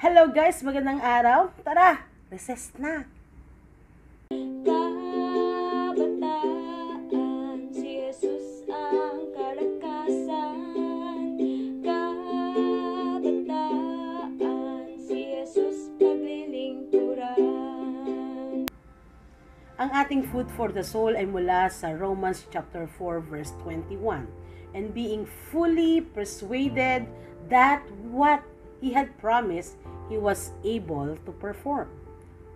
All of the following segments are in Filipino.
Hello guys, magandang araw. Tara, recess na. Kabataan, si Jesus ang kalakasan. Kabataan, si Jesus paglilingkuran. Ang ating food for the soul ay mula sa Romans chapter 4 verse 21. And being fully persuaded that what he had promised, he was able to perform.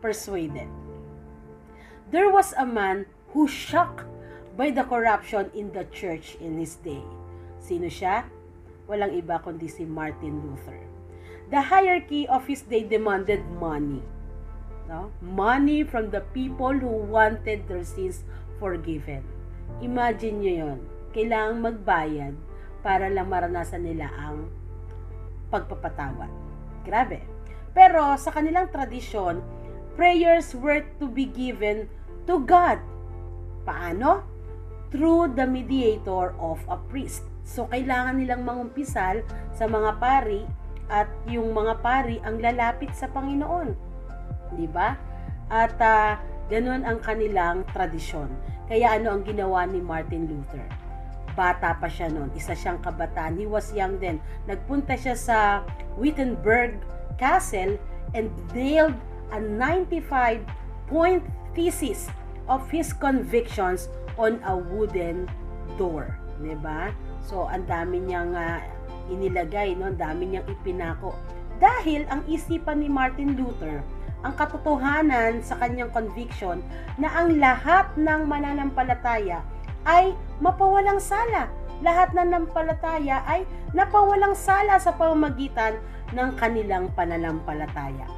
Persuaded. There was a man who shocked by the corruption in the church in his day. Sino siya? Walang iba kundi si Martin Luther. The hierarchy of his day demanded money. No? Money from the people who wanted their sins forgiven. Imagine nyo yun. Kailangang magbayad para lang maranasan nila ang pagpapatawad. Grabe. Pero sa kanilang tradisyon, prayers were to be given to God. Paano? Through the mediator of a priest. So, kailangan nilang mangumpisal sa mga pari at yung mga pari ang lalapit sa Panginoon. Di ba? At ganun ang kanilang tradisyon. Kaya ano ang ginawa ni Martin Luther? Bata pa siya noon. Isa siyang kabataan. He was young then. Nagpunta siya sa Wittenberg Castle and nailed a 95-point thesis of his convictions on a wooden door. Diba? So, ang dami niyang inilagay, no? Ang dami niyang ipinako. Dahil ang isipan ni Martin Luther, ang katotohanan sa kanyang conviction na ang lahat ng mananampalataya ay mapawalang sala. Lahat ng nampalataya ay napawalang sala sa pamamagitan ng kanilang pananampalataya.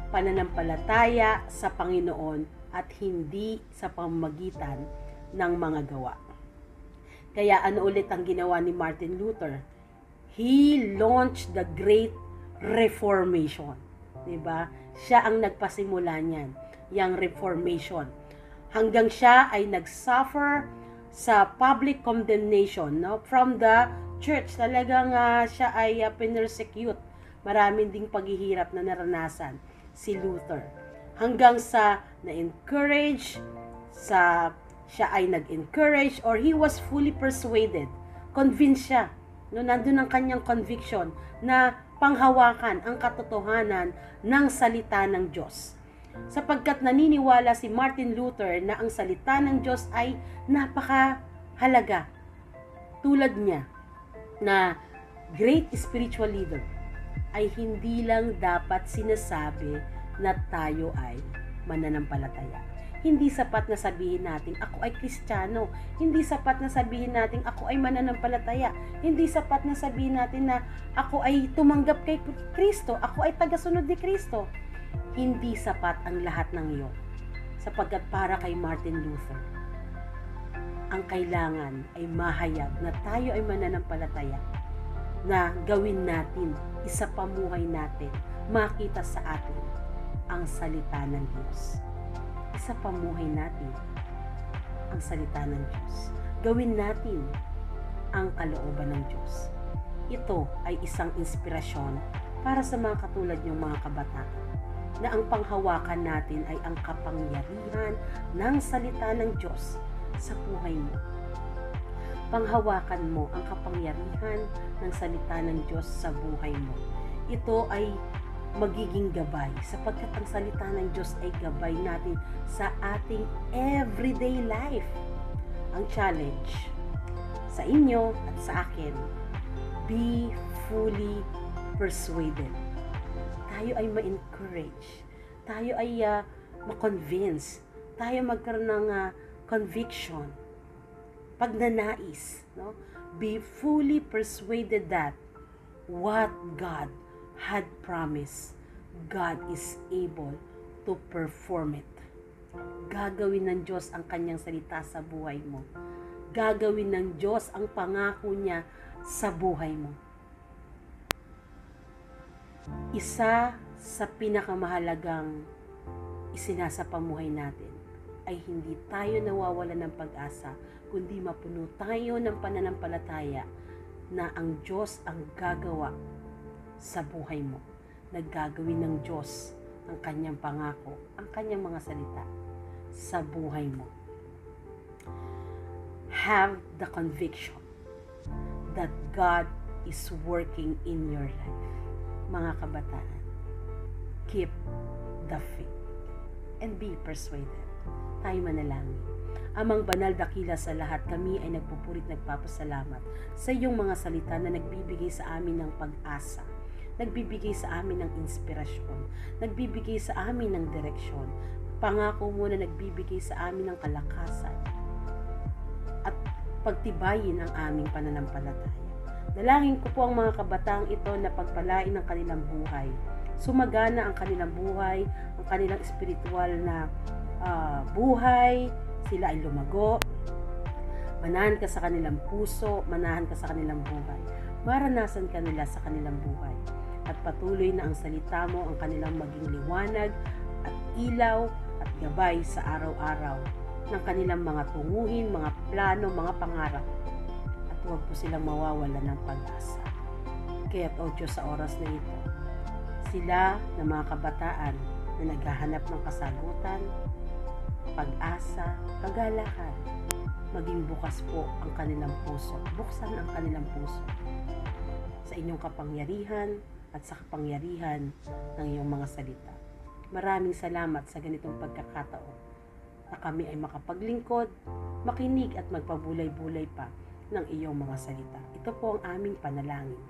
Pananampalataya sa Panginoon at hindi sa pamamagitan ng mga gawa. Kaya ano ulit ang ginawa ni Martin Luther? He launched the Great Reformation. Diba? Siya ang nagpasimula niyan, yung Reformation. Hanggang siya ay nagsuffer sa public condemnation, no, from the church. Talagang siya ay pinersecute. Maraming ding paghihirap na naranasan si Luther. Hanggang sa na-encourage, siya ay nag-encourage or he was fully persuaded. Convinced siya. No, nandun ang kanyang conviction na panghawakan ang katotohanan ng salita ng Diyos. Sapagkat naniniwala si Martin Luther na ang salita ng Diyos ay napakahalaga. Tulad niya na great spiritual leader ay hindi lang dapat sinasabi na tayo ay mananampalataya. Hindi sapat na sabihin natin, ako ay Kristiyano. Hindi sapat na sabihin natin, ako ay mananampalataya. Hindi sapat na sabihin natin na ako ay tumanggap kay Kristo. Ako ay tagasunod ni Kristo. Hindi sapat ang lahat ng iyon. Sapagkat para kay Martin Luther, ang kailangan ay mahayag na tayo ay mananampalataya, na gawin natin, isa pamuhay natin, makita sa atin ang salita ng Diyos. Isa pamuhay natin ang salita ng Diyos. Gawin natin ang kalooban ng Diyos. Ito ay isang inspirasyon para sa mga katulad niyong mga kabataan, na ang panghawakan natin ay ang kapangyarihan ng salita ng Diyos sa buhay mo. Panghawakan mo ang kapangyarihan ng salita ng Diyos sa buhay mo. Ito ay magiging gabay sapagkat ang salita ng Diyos ay gabay natin sa ating everyday life. Ang challenge sa inyo at sa akin, be fully persuaded. Tayo ay ma-encourage, tayo ay ma-convince, tayo magkaroon ng conviction, pagnanais, no? Be fully persuaded that what God had promised, God is able to perform it. Gagawin ng Diyos ang kanyang salita sa buhay mo. Gagawin ng Diyos ang pangako niya sa buhay mo. Isa sa pinakamahalagang isinasapamuhay natin ay hindi tayo nawawalan ng pag-asa, kundi mapuno tayo ng pananampalataya na ang Diyos ang gagawa sa buhay mo. naggagawin ng Diyos ang kanyang pangako, ang kanyang mga salita sa buhay mo. Have the conviction that God is working in your life. Mga kabataan, keep the faith and be persuaded. Tayo manalangin. Amang banal, dakila sa lahat, kami ay nagpupurit, nagpapasalamat sa iyong mga salita na nagbibigay sa amin ng pag-asa, nagbibigay sa amin ng inspirasyon, nagbibigay sa amin ng direksyon. Pangako mo na nagbibigay sa amin ng kalakasan at pagtibayin ang aming pananampalataya. Dalangin ko po ang mga kabataang ito na pagpalain ng kanilang buhay. Sumagana ang kanilang buhay, ang kanilang espiritual na buhay. Sila ay lumago. Manahan ka sa kanilang puso, manahan ka sa kanilang buhay. Maranasan ka nila sa kanilang buhay. At patuloy na ang salita mo ang kanilang maging liwanag at ilaw at gabay sa araw-araw ng kanilang mga tunguhin, mga plano, mga pangarap. At huwag po silang mawawala ng pag-asa. Kaya't o Diyos, sa oras na ito, sila na mga kabataan na naghahanap ng kasagutan, pag-asa, kagalakan, maging bukas po ang kanilang puso. Buksan ang kanilang puso sa inyong kapangyarihan at sa kapangyarihan ng iyong mga salita. Maraming salamat sa ganitong pagkakataon na kami ay makapaglingkod, makinig at magpabulay-bulay pa ng iyong mga salita. Ito po ang aming panalangin.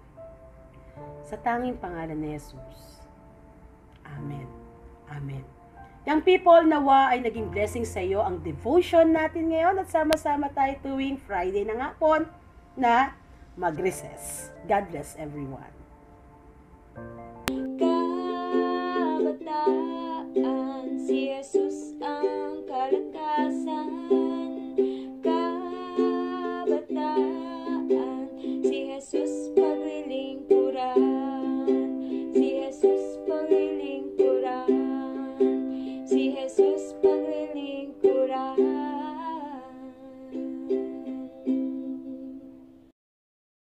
Sa tanging pangalan ni Jesus. Amen. Amen. Young people, nawa ay naging blessing sa iyo ang devotion natin ngayon at sama-sama tayo tuwing Friday na nga po na mag-recess. God bless everyone. Kabataan, si Jesus ang kalakasan. Kabataan, si Jesus paglilingkuran. Si Jesus paglilingkuran. Si Jesus paglilingkuran.